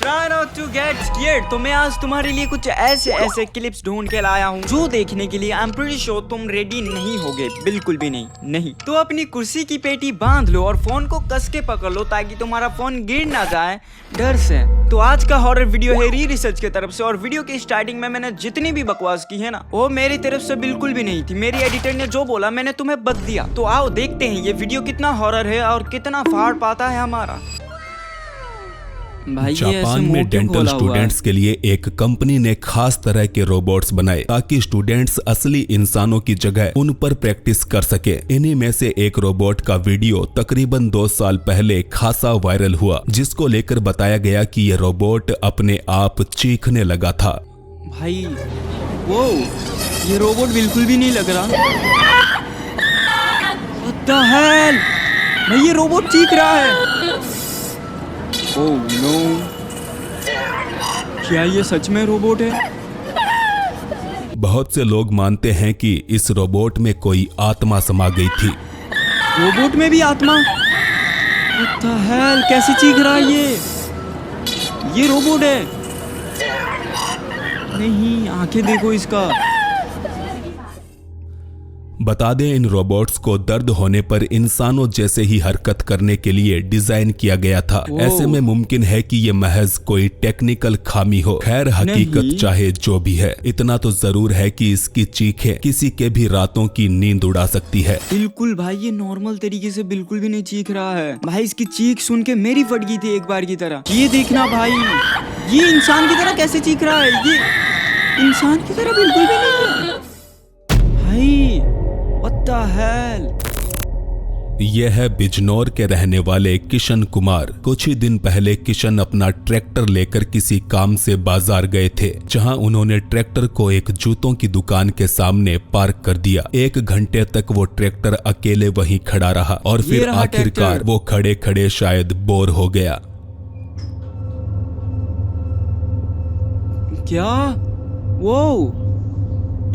Try not to get scared। तो मैं आज तुम्हारे लिए कुछ ऐसे क्लिप्स ढूंढ के लाया हूँ जो देखने के लिए आई एम प्रीटी श्योर तुम रेडी नहीं होगे, बिल्कुल भी नहीं। तो अपनी कुर्सी की पेटी बांध लो और फोन को कस के पकड़ लो ताकि तुम्हारा फोन गिर ना जाए डर से। तो आज का हॉरर वीडियो है री रिसर्च की तरफ से और वीडियो की स्टार्टिंग में मैंने जितनी भी बकवास की है ना वो मेरी तरफ से बिल्कुल भी नहीं थी। मेरी एडिटर ने जो बोला मैंने तुम्हें बक दिया। तो आओ देखते हैं ये वीडियो कितना हॉरर है और कितना फाड़ पाता है हमारा। जापान में डेंटल स्टूडेंट्स के लिए एक कंपनी ने खास तरह के रोबोट्स बनाए ताकि स्टूडेंट्स असली इंसानों की जगह उन पर प्रैक्टिस कर सके। इन्हीं में से एक रोबोट का वीडियो तकरीबन 2 साल पहले खासा वायरल हुआ, जिसको लेकर बताया गया कि ये रोबोट अपने आप चीखने लगा था। भाई वो ये रोबोट बिल्कुल भी नहीं लग रहा। What the hell? भाई ये रोबोट चीख रहा है। ओह नो, क्या ये सच में रोबोट है? बहुत से लोग मानते हैं कि इस रोबोट में कोई आत्मा समा गई थी। रोबोट में भी आत्मा? What the hell? कैसे चीख रहा है ये रोबोट है? नहीं, आंखें देखो इसका। बता दें, इन रोबोट्स को दर्द होने पर इंसानों जैसे ही हरकत करने के लिए डिजाइन किया गया था। ऐसे में मुमकिन है कि ये महज कोई टेक्निकल खामी हो। खैर हकीकत चाहे जो भी है, इतना तो जरूर है कि इसकी चीखें किसी के भी रातों की नींद उड़ा सकती है। बिल्कुल भाई, ये नॉर्मल तरीके से बिल्कुल भी नहीं चीख रहा है। भाई इसकी चीख सुन के मेरी फट गई थी एक बार की तरह। ये देखना भाई, ये इंसान की तरह कैसे चीख रहा है? ये इंसान की तरह बिल्कुल भी नहीं है भाई। What the hell? यह है बिजनौर के रहने वाले किशन कुमार। कुछ ही दिन पहले किशन अपना ट्रैक्टर लेकर किसी काम से बाजार गए थे, जहां उन्होंने ट्रैक्टर को एक जूतों की दुकान के सामने पार्क कर दिया। 1 घंटे तक वो ट्रैक्टर अकेले वहीं खड़ा रहा और फिर आखिरकार वो खड़े खड़े शायद बोर हो गया। क्या? वो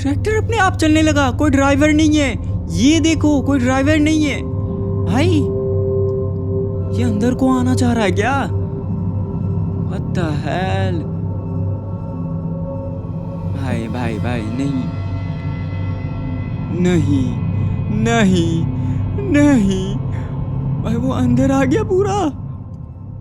ट्रैक्टर अपने आप चलने लगा, कोई ड्राइवर नहीं है। ये देखो, कोई ड्राइवर नहीं है भाई। ये अंदर को आना चाह रहा है क्या? What the hell? भाई नहीं भाई, वो अंदर आ गया पूरा।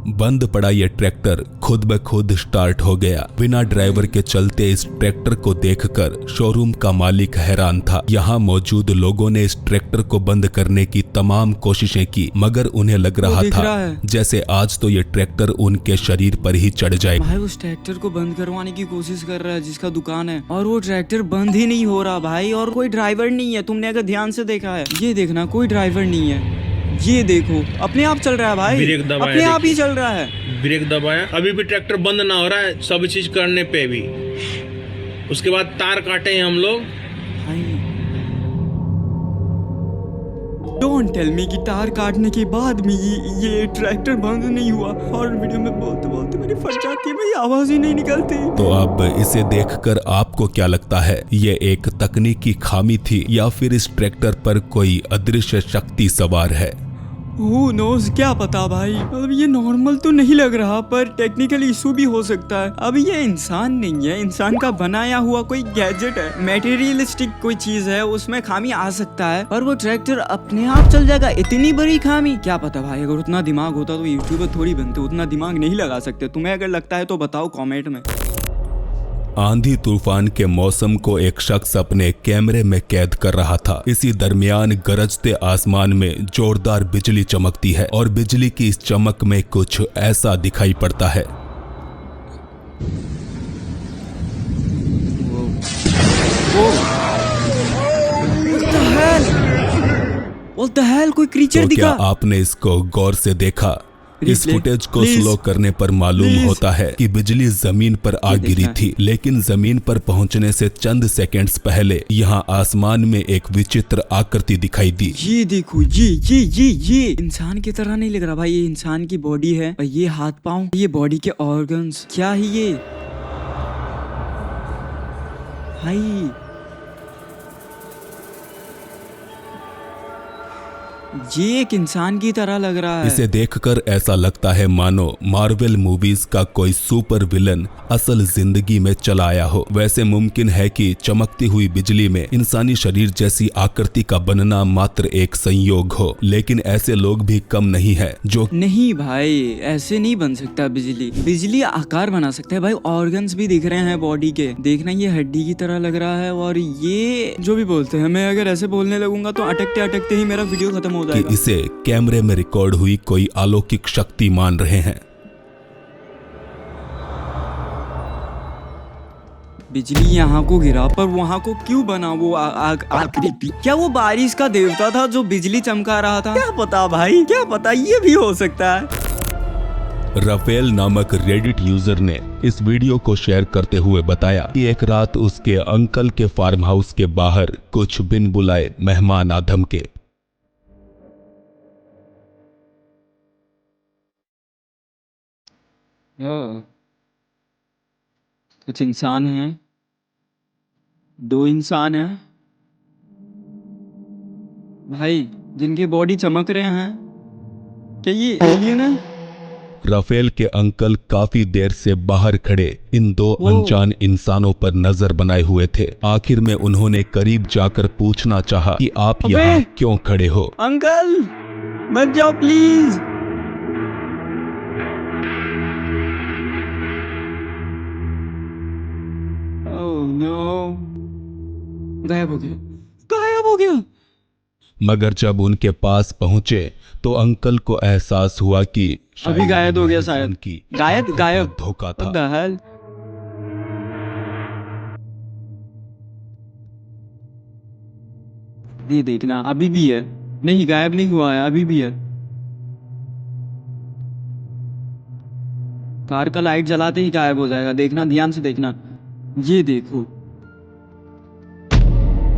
बंद पड़ा ये ट्रैक्टर खुद ब खुद स्टार्ट हो गया। बिना ड्राइवर के चलते इस ट्रैक्टर को देखकर शोरूम का मालिक हैरान था। यहाँ मौजूद लोगों ने इस ट्रैक्टर को बंद करने की तमाम कोशिशें की, मगर उन्हें लग रहा था जैसे आज तो ये ट्रैक्टर उनके शरीर पर ही चढ़ जाए। भाई उस ट्रैक्टर को बंद करवाने की कोशिश कर रहा है जिसका दुकान है, और वो ट्रैक्टर बंद ही नहीं हो रहा भाई। और कोई ड्राइवर नहीं है, तुमने अगर ध्यान से देखा है, ये देखना कोई ड्राइवर नहीं है। ये देखो अपने आप चल रहा है भाई, अपने आप ही चल रहा है। ब्रेक दबाया, अभी भी ट्रैक्टर बंद ना हो रहा है, सब चीज करने पे भी। उसके बाद तार काटे हैं हम लोग। डोंट टेल मी कि तार काटने के बाद भी ये ट्रैक्टर बंद नहीं हुआ। और वीडियो में बोलते बोलते मेरी फट जाती है भाई, आवाज ही नहीं निकलती। तो अब इसे देखकर आपको क्या लगता है, ये एक तकनीकी खामी थी या फिर इस ट्रैक्टर पर कोई अदृश्य शक्ति सवार है? Who knows, क्या पता भाई। अब ये नॉर्मल तो नहीं लग रहा, पर टेक्निकल इशू भी हो सकता है। अब ये इंसान नहीं है, इंसान का बनाया हुआ कोई गैजेट है, मटेरियलिस्टिक कोई चीज है, उसमें खामी आ सकता है। पर वो ट्रैक्टर अपने आप चल जाएगा, इतनी बड़ी खामी? क्या पता भाई, अगर उतना दिमाग होता तो यूट्यूबर थोड़ी बनते, उतना दिमाग नहीं लगा सकते। तुम्हें अगर लगता है तो बताओ कॉमेंट में। आंधी तूफान के मौसम को एक शख्स अपने कैमरे में कैद कर रहा था। इसी दरमियान गरजते आसमान में जोरदार बिजली चमकती है और बिजली की इस चमक में कुछ ऐसा दिखाई पड़ता है। What the hell? कोई क्रीचर तो दिखा? क्या आपने इसको गौर से देखा? इस फुटेज को स्लो करने पर मालूम होता है कि बिजली जमीन पर आ गिरी थी, लेकिन जमीन पर पहुंचने से चंद सेकंड्स पहले यहाँ आसमान में एक विचित्र आकृति दिखाई दी। ये देखो, ये इंसान की तरह नहीं लग रहा भाई। ये इंसान की बॉडी है, ये हाथ पांव, ये बॉडी के ऑर्गन्स, क्या है ये भाई? ये एक इंसान की तरह लग रहा है। इसे देखकर ऐसा लगता है मानो मार्वल मूवीज का कोई सुपर विलन असल जिंदगी में चला आया हो। वैसे मुमकिन है कि चमकती हुई बिजली में इंसानी शरीर जैसी आकृति का बनना मात्र एक संयोग हो, लेकिन ऐसे लोग भी कम नहीं है जो नहीं भाई, ऐसे नहीं बन सकता। बिजली आकार बना सकता है भाई। ऑर्गन्स भी दिख रहे हैं बॉडी के, देखना ये हड्डी की तरह लग रहा है। और ये जो भी बोलते हैं, मैं अगर ऐसे बोलने लगूंगा तो अटकते अटकते ही मेरा वीडियो खत्म हो कि जाएगा। इसे कैमरे में रिकॉर्ड हुई कोई अलौकिक शक्ति मान रहे हैं। बिजली यहाँ को गिरा, पर वहाँ को क्यों बना वो आकृति? क्या वो बारिश का देवता था जो बिजली चमका रहा था? क्या पता भाई, क्या पता, ये भी हो सकता है। राफेल नामक रेडिट यूजर ने इस वीडियो को शेयर करते हुए बताया कि एक रात उसके अंकल के फार्म हाउस के बाहर कुछ बिन बुलाए मेहमान आ धमके। कुछ इंसान हैं, 2 इंसान हैं भाई, जिनके बॉडी चमक रहे हैं। क्या ये एलियन है? राफेल के अंकल काफी देर से बाहर खड़े इन 2 अनजान इंसानों पर नजर बनाए हुए थे। आखिर में उन्होंने करीब जाकर पूछना चाहा कि आप यहाँ क्यों खड़े हो? अंकल मत जाओ प्लीज। ओह नो, गायब हो गया, गायब हो गया। मगर जब उनके पास पहुंचे तो अंकल को एहसास हुआ कि अभी गायब हो गया शायद। की गायब धोखा था। What the hell? ये देखना, अभी भी है, नहीं गायब नहीं हुआ है, अभी भी है। कार का लाइट जलाते ही गायब हो जाएगा, देखना, ध्यान से देखना। ये देखो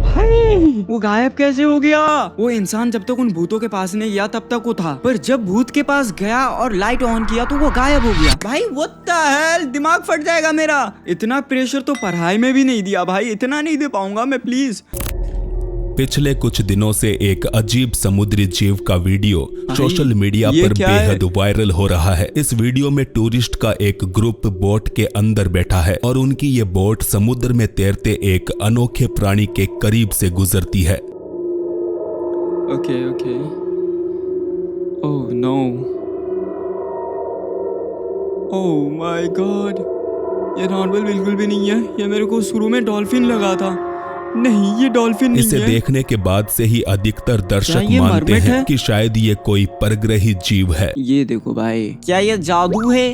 भाई, वो गायब कैसे हो गया? वो इंसान जब तक उन भूतों के पास नहीं गया तब तक वो था, पर जब भूत के पास गया और लाइट ऑन किया तो वो गायब हो गया। भाई व्हाट द हेल, दिमाग फट जाएगा मेरा। इतना प्रेशर तो पढ़ाई में भी नहीं दिया भाई, इतना नहीं दे पाऊंगा मैं, प्लीज। पिछले कुछ दिनों से एक अजीब समुद्री जीव का वीडियो सोशल मीडिया पर बेहद वायरल हो रहा है। इस वीडियो में टूरिस्ट का एक ग्रुप बोट के अंदर बैठा है और उनकी ये बोट समुद्र में तैरते एक अनोखे प्राणी के करीब से गुजरती है। Okay okay, oh no, oh my God, ये नॉर्मल बिल्कुल भी नहीं है। ये मेरे को शुरू में डॉल्फिन लगा था, नहीं ये डॉल्फिन नहीं है। इसे देखने के बाद से ही अधिकतर दर्शक मानते हैं कि शायद ये कोई परग्रही जीव है। ये देखो भाई, क्या ये जादू है?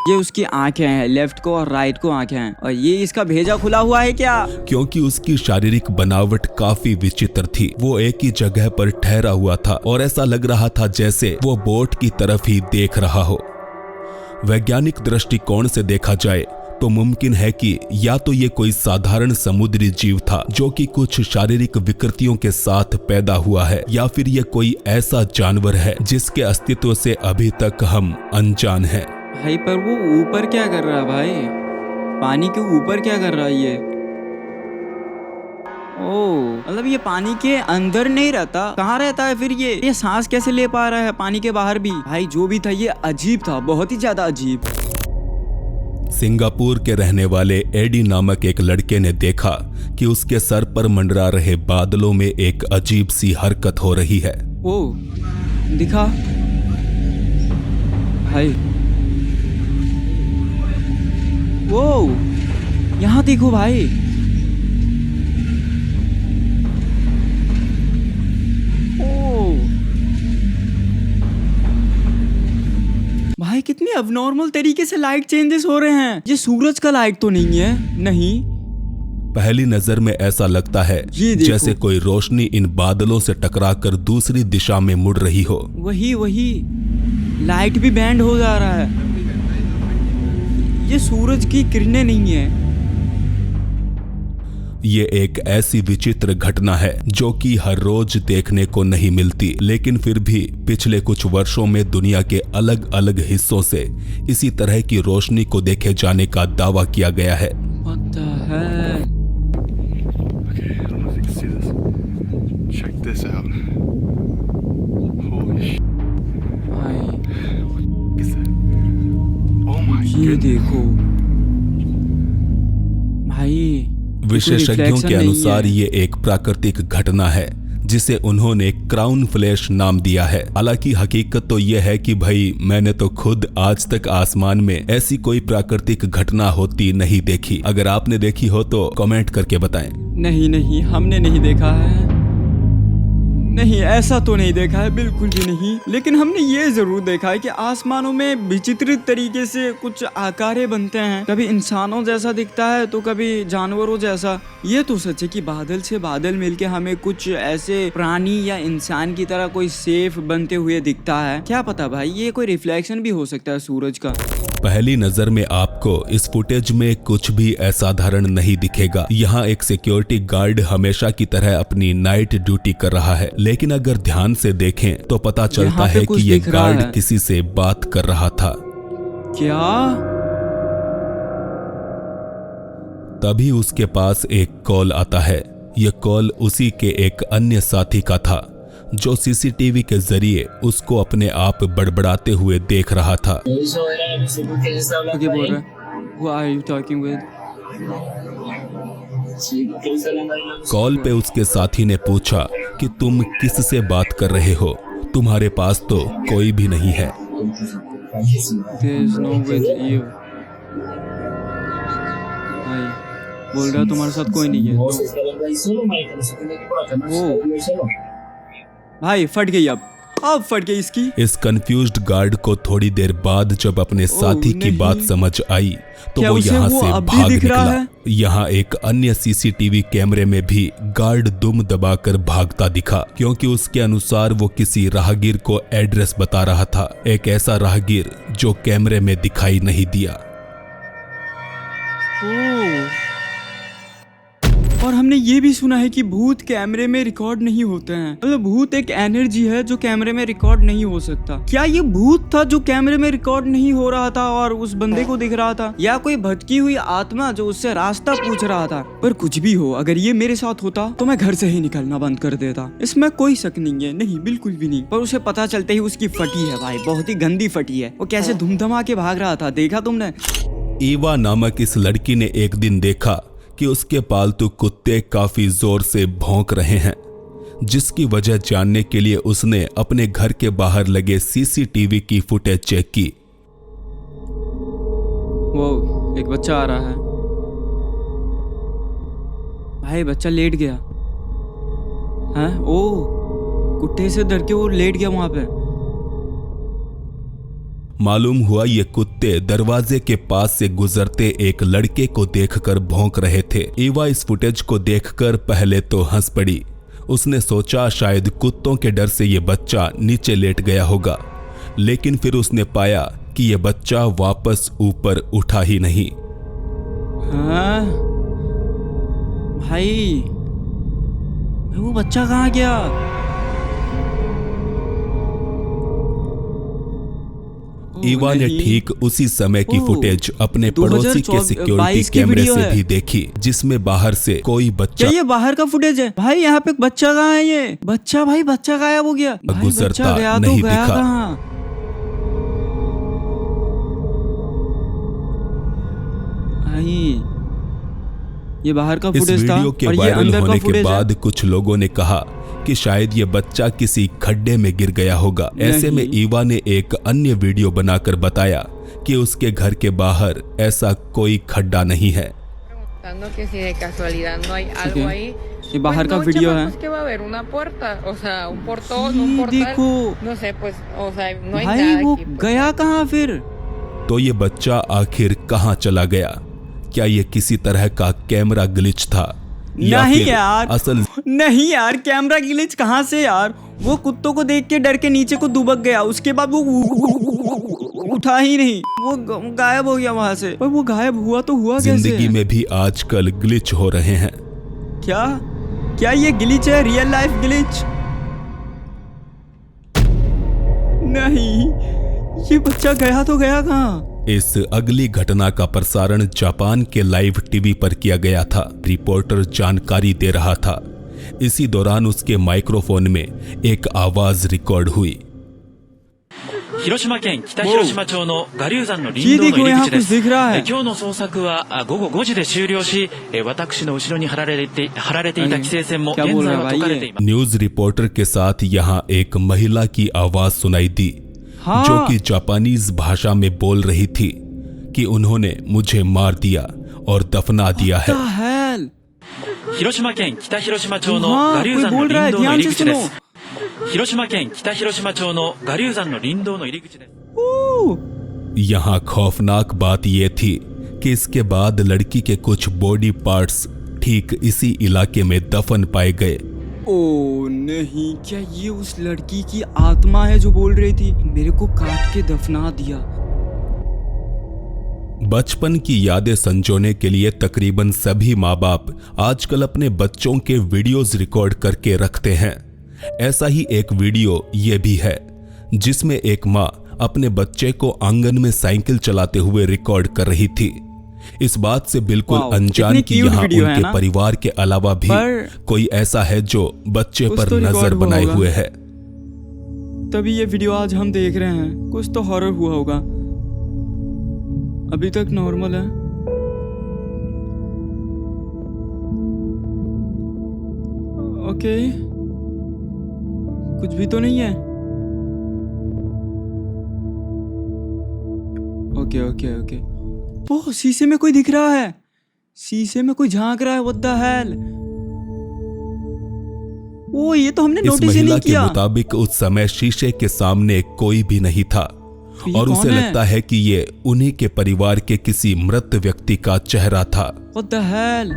ये उसकी आंखें हैं, लेफ्ट को और राइट को आंखें हैं, और ये इसका भेजा खुला हुआ है क्या? क्योंकि उसकी शारीरिक बनावट काफी विचित्र थी। वो एक ही जगह पर ठहरा हुआ था और ऐसा लग रहा था जैसे वो बोट की तरफ ही देख रहा हो। वैज्ञानिक दृष्टिकोण से देखा जाए तो मुमकिन है कि या तो ये कोई साधारण समुद्री जीव था जो कि कुछ शारीरिक विकृतियों के साथ पैदा हुआ है, या फिर ये कोई ऐसा जानवर है जिसके अस्तित्व से अभी तक हम अनजान हैं। भाई पर वो ऊपर क्या कर रहा है भाई? पानी के ऊपर क्या कर रहा है ये? ओह, मतलब ये पानी के अंदर नहीं रहता, कहाँ रहता है फिर? ये सांस कैसे ले पा रहा है पानी के बाहर भी? भाई जो भी था ये अजीब था, बहुत ही ज्यादा अजीब। सिंगापुर के रहने वाले एडी नामक एक लड़के ने देखा कि उसके सर पर मंडरा रहे बादलों में एक अजीब सी हरकत हो रही है। ओ, दिखा भाई, वो यहाँ देखो भाई, भाई कितने अबनॉर्मल तरीके से लाइट चेंजेस हो रहे हैं। ये सूरज का लाइट तो नहीं है? नहीं, पहली नजर में ऐसा लगता है जैसे कोई रोशनी इन बादलों से टकराकर दूसरी दिशा में मुड़ रही हो। वही लाइट भी बैंड हो जा रहा है। ये सूरज की किरणें नहीं है। ये एक ऐसी विचित्र घटना है जो कि हर रोज देखने को नहीं मिलती, लेकिन फिर भी पिछले कुछ वर्षों में दुनिया के अलग अलग हिस्सों से इसी तरह की रोशनी को देखे जाने का दावा किया गया है। Okay, I don't know if you can see this. Check ये देखो भाई, विशेषज्ञों के अनुसार ये एक प्राकृतिक घटना है जिसे उन्होंने क्राउन फ्लैश नाम दिया है। हालांकि हकीकत तो यह है कि भाई मैंने तो खुद आज तक आसमान में ऐसी कोई प्राकृतिक घटना होती नहीं देखी। अगर आपने देखी हो तो कमेंट करके बताएं। नहीं, हमने नहीं देखा है। नहीं, ऐसा तो नहीं देखा है, बिल्कुल भी नहीं। लेकिन हमने ये जरूर देखा है कि आसमानों में विचित्र तरीके से कुछ आकारें बनते हैं। कभी इंसानों जैसा दिखता है तो कभी जानवरों जैसा। ये तो सच है कि बादल से बादल मिलके हमें कुछ ऐसे प्राणी या इंसान की तरह कोई सेफ बनते हुए दिखता है। क्या पता भाई, ये कोई रिफ्लेक्शन भी हो सकता है सूरज का। पहली नजर में आपको इस फुटेज में कुछ भी असाधारण नहीं दिखेगा। यहाँ एक सिक्योरिटी गार्ड हमेशा की तरह अपनी नाइट ड्यूटी कर रहा है, लेकिन अगर ध्यान से देखें तो पता चलता है कि ये गार्ड किसी से बात कर रहा था। क्या? तभी उसके पास एक कॉल आता है। यह कॉल उसी के एक अन्य साथी का था जो सीसीटीवी के जरिए उसको अपने आप बड़बड़ाते हुए देख रहा था। कॉल पे उसके साथी ने पूछा कि तुम किससे बात कर रहे हो, तुम्हारे पास तो कोई भी नहीं है। बोल रहा तुम्हारे साथ कोई नहीं है। भाई फट गई, अब फट गई इसकी। इस कंफ्यूज्ड गार्ड को थोड़ी देर बाद जब अपने साथी की बात समझ आई तो वो यहाँ से भाग निकला। यहाँ एक अन्य सीसीटीवी कैमरे में भी गार्ड दुम दबाकर भागता दिखा, क्योंकि उसके अनुसार वो किसी राहगीर को एड्रेस बता रहा था, एक ऐसा राहगीर जो कैमरे में दिखाई नहीं दिया। और हमने ये भी सुना है कि भूत कैमरे में रिकॉर्ड नहीं होते हैं। मतलब भूत एक एनर्जी है जो कैमरे में रिकॉर्ड नहीं हो सकता। क्या ये भूत था जो कैमरे में रिकॉर्ड नहीं हो रहा था और उस बंदे को दिख रहा था, या कोई भटकी हुई आत्मा जो उससे रास्ता पूछ रहा था? पर कुछ भी हो, अगर ये मेरे साथ होता तो मैं घर से ही निकलना बंद कर देता। इसमें कोई शक नहीं है, नहीं बिल्कुल भी नहीं। पर उसे पता चलते ही उसकी फटी है भाई, बहुत ही गंदी फटी है। वो कैसे धुमधमा के भाग रहा था, देखा तुमने? ईवा नामक इस लड़की ने एक दिन देखा कि उसके पालतू कुत्ते काफी जोर से भौंक रहे हैं, जिसकी वजह जानने के लिए उसने अपने घर के बाहर लगे सीसीटीवी की फुटेज चेक की। वो एक बच्चा आ रहा है भाई, बच्चा लेट गया है। ओ, कुत्ते से डर के वो लेट गया वहां पे। मालूम हुआ ये कुत्ते दरवाजे के पास से गुजरते एक लड़के को देखकर भौंक रहे थे। ईवा इस फुटेज को देखकर पहले तो हंस पड़ी। उसने सोचा शायद कुत्तों के डर से ये बच्चा नीचे लेट गया होगा, लेकिन फिर उसने पाया कि ये बच्चा वापस ऊपर उठा ही नहीं। हाँ? भाई वो बच्चा कहाँ गया? ईवा ने ठीक उसी समय की फुटेज अपने पड़ोसी के सिक्योरिटी कैमरे से भी देखी, जिसमें बाहर से कोई बच्चा। क्या ये बाहर का फुटेज है भाई? यहाँ पे बच्चा कहाँ है? ये बच्चा भाई, बच्चा गायब हो गया। गुजरता नहीं दिखा। ये बाहर का फुटेज था। इस वीडियो के वायरल होने के बाद कुछ लोगों ने कहा कि शायद ये बच्चा किसी खड्डे में गिर गया होगा। ऐसे में ईवा ने एक अन्य वीडियो बनाकर बताया कि उसके घर के बाहर ऐसा कोई खड्डा नहीं है। ये बाहर का वीडियो है। देखो भाई, वो गया कहाँ फिर? तो ये बच्चा आखिर कहाँ चला गया? क्या ये किसी तरह का कैमरा ग्लिच था? नहीं यार, असल नहीं यार, कैमरा ग्लिच कहाँ से यार? वो कुत्तों को देख के डर के नीचे को दुबक गया, उसके बाद वो उठा ही नहीं, वो गायब हो गया वहां से। पर वो गायब हुआ तो हुआ कैसे? जिंदगी में भी आजकल ग्लिच हो रहे हैं। क्या ये ग्लिच है? रियल लाइफ ग्लिच नहीं। ये बच्चा गया तो गया कहाँ? इस अगली घटना का प्रसारण जापान के लाइव टीवी पर किया गया था। रिपोर्टर जानकारी दे रहा था। इसी दौरान उसके माइक्रोफोन में एक आवाज रिकॉर्ड हुई। 広島県北広島町の我流山の林 ये 道の देखो 入り यहाँ 口で कुछ す。 दिख रहा है। 今日の捜索は午後5時で終了し、私の後ろに張られていた規制線も क्या 現 बोल 在 रहा は है 解か भाई れて ये? います。 न्यूज रिपोर्टर के साथ यहाँ एक महिला की आवाज सुनाई दी हाँ। जो कि जापानीज भाषा में बोल रही थी कि उन्होंने मुझे मार दिया और दफना दिया है। What the hell? 広島県北広島町の हाँ, 我流 कोई 山の बोल रहा है, 林道の入 ध्यान り से 口で सुनो। す。広島県北広島町の我流山の林道の入り口です。 Ooh, यहाँ खौफनाक बात यह थी कि इसके बाद लड़की के कुछ बॉडी पार्ट्स ठीक इसी इलाके में दफन पाए गए। ओ नहीं, क्या ये उस लड़की की आत्मा है जो बोल रही थी मेरे को काट के दफना दिया? बचपन की यादें संजोने के लिए तकरीबन सभी माँ बाप आजकल अपने बच्चों के वीडियोस रिकॉर्ड करके रखते हैं। ऐसा ही एक वीडियो ये भी है जिसमें एक माँ अपने बच्चे को आंगन में साइकिल चलाते हुए रिकॉर्ड कर रही थी। इस बात से बिल्कुल वाओ, अनजान कितनी कि cute यहाँ वीडियो है उनके ना? परिवार के अलावा भी पर कोई ऐसा है जो बच्चे कुछ पर तो नजर रिकॉर्ड हुआ बनाए होगा। हुए है। तभी ये वीडियो आज हम देख रहे हैं। कुछ तो हॉरर हुआ होगा। अभी तक नॉर्मल है। ओके, कुछ भी तो नहीं है। ओके ओके ओके, ओह शीशे में कोई दिख रहा है। शीशे में कोई झांक रहा है। What the hell? ओ ये तो हमने इस नोटिस ही महिला नहीं के किया। मुताबिक उस समय शीशे के सामने कोई भी नहीं था ये और उसे कौन है? लगता है कि ये उन्हीं के परिवार के किसी मृत व्यक्ति का चेहरा था। What the hell?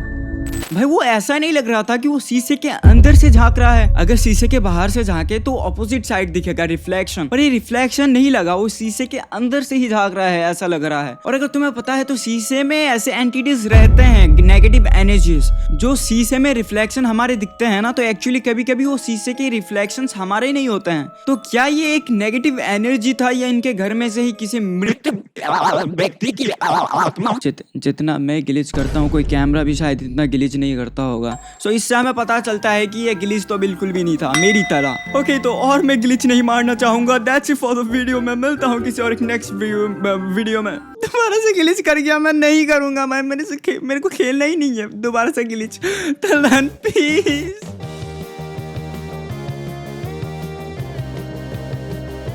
भाई वो ऐसा नहीं लग रहा था कि वो शीशे के अंदर से झांक रहा है। अगर शीशे के बाहर से झांके तो ऑपोजिट साइड दिखेगा, रिफ्लेक्शन। पर ये रिफ्लेक्शन नहीं लगा, वो शीशे के अंदर से ही झांक रहा है ऐसा लग रहा है। और अगर तुम्हें पता है तो शीशे में ऐसे एंटिटीज रहते हैं, नेगेटिव एनर्जीज, जो शीशे में रिफ्लेक्शन हमारे दिखते हैं ना, तो एक्चुअली कभी कभी वो शीशे के रिफ्लेक्शंस हमारे ही नहीं होते हैं। तो क्या ये एक नेगेटिव एनर्जी था या इनके घर में से ही किसी मृत व्यक्ति की आत्मा? जितना मैं गिलिच करता हूँ कोई कैमरा भी शायद इतना गिलिच नहीं करता होगा। सो इससे हमें पता चलता है कि ये गिलिच तो बिल्कुल भी नहीं था मेरी तरह। ओके, तो और मैं गिलिच नहीं मारना चाहूंगा। That's it for the video. मैं मिलता हूँ किसी और एक नेक्स्ट वीडियो में। दोबारा से गिलिच कर गया, मैं नहीं करूंगा। मेरे को खेलना ही नहीं है दोबारा से गिलिच। पीस।